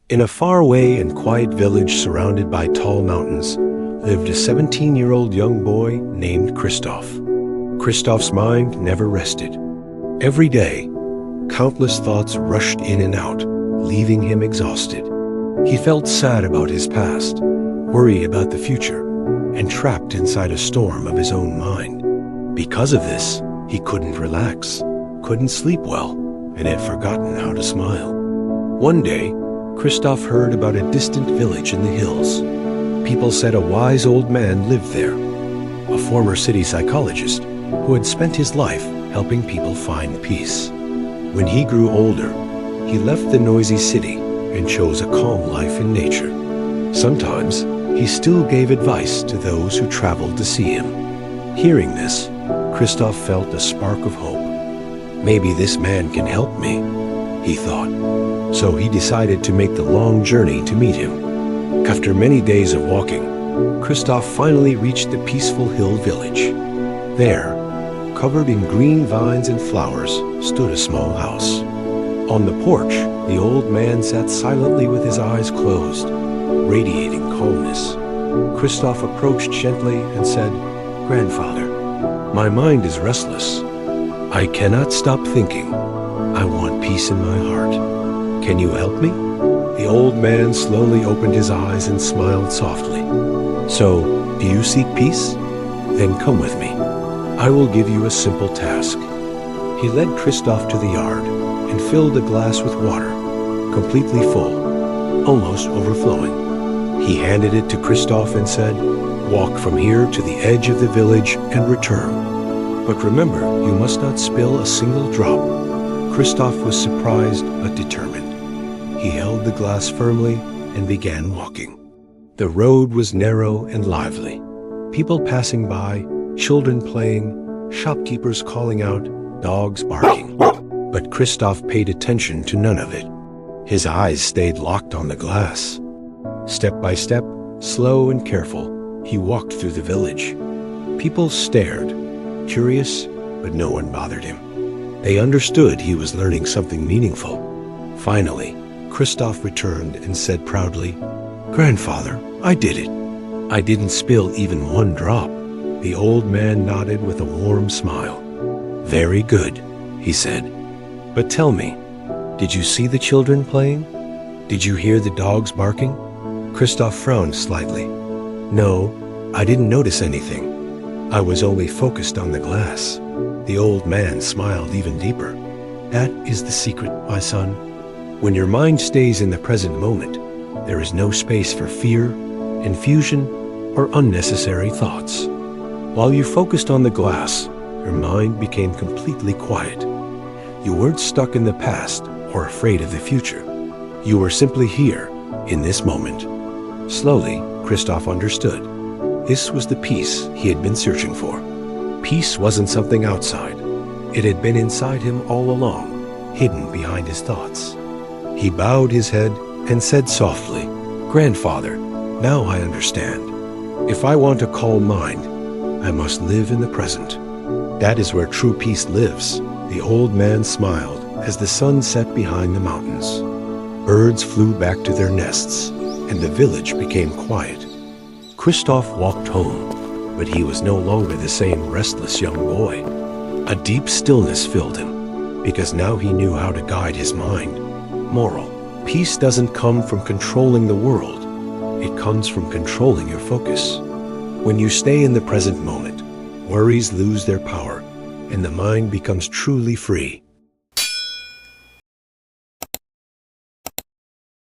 In a faraway and quiet village surrounded by tall mountains, lived a 17-year-old young boy named Christoph. Christoph's mind never rested. Every day, countless thoughts rushed in and out, leaving him exhausted. He felt sad about his past, worried about the future, and trapped inside a storm of his own mind. Because of this, he couldn't relax, couldn't sleep well, and had forgotten how to smile. One day, Christoph heard about a distant village in the hills. People said a wise old man lived there, a former city psychologist who had spent his life helping people find peace. When he grew older, he left the noisy city and chose a calm life in nature. Sometimes, he still gave advice to those who traveled to see him. Hearing this, Christoph felt a spark of hope. Maybe this man can help me, he thought. So he decided to make the long journey to meet him. After many days of walking, Christoph finally reached the peaceful hill village. There, covered in green vines and flowers, stood a small house. On the porch, the old man sat silently with his eyes closed, radiating calmness. Christoph approached gently and said, "Grandfather, my mind is restless. I cannot stop thinking. I want peace in my heart. Can you help me?" The old man slowly opened his eyes and smiled softly. "So, do you seek peace? Then come with me. I will give you a simple task." He led Christoph to the yard and filled a glass with water, completely full, almost overflowing. He handed it to Christoph and said, "Walk from here to the edge of the village and return. But remember, you must not spill a single drop." Christoph was surprised but determined. He held the glass firmly and began walking. The road was narrow and lively. People passing by, children playing, shopkeepers calling out, dogs barking. But Christoph paid attention to none of it. His eyes stayed locked on the glass. Step by step, slow and careful, he walked through the village. People stared, curious, but no one bothered him. They understood he was learning something meaningful. Finally, Christoph returned and said proudly, "Grandfather, I did it. I didn't spill even one drop." The old man nodded with a warm smile. "Very good," he said. "But tell me, did you see the children playing? Did you hear the dogs barking?" Christoph frowned slightly. "No, I didn't notice anything. I was only focused on the glass." The old man smiled even deeper. "That is the secret, my son. When your mind stays in the present moment, there is no space for fear, confusion, or unnecessary thoughts. While you focused on the glass, your mind became completely quiet. You weren't stuck in the past or afraid of the future. You were simply here, in this moment." Slowly, Christoph understood. This was the peace he had been searching for. Peace wasn't something outside. It had been inside him all along, hidden behind his thoughts. He bowed his head and said softly, "Grandfather, now I understand. If I want a calm mind, I must live in the present. That is where true peace lives." The old man smiled as the sun set behind the mountains. Birds flew back to their nests, and the village became quiet. Christoph walked home, but he was no longer the same restless young boy. A deep stillness filled him, because now he knew how to guide his mind. Moral: peace doesn't come from controlling the world. It comes from controlling your focus. When you stay in the present moment, worries lose their power, and the mind becomes truly free.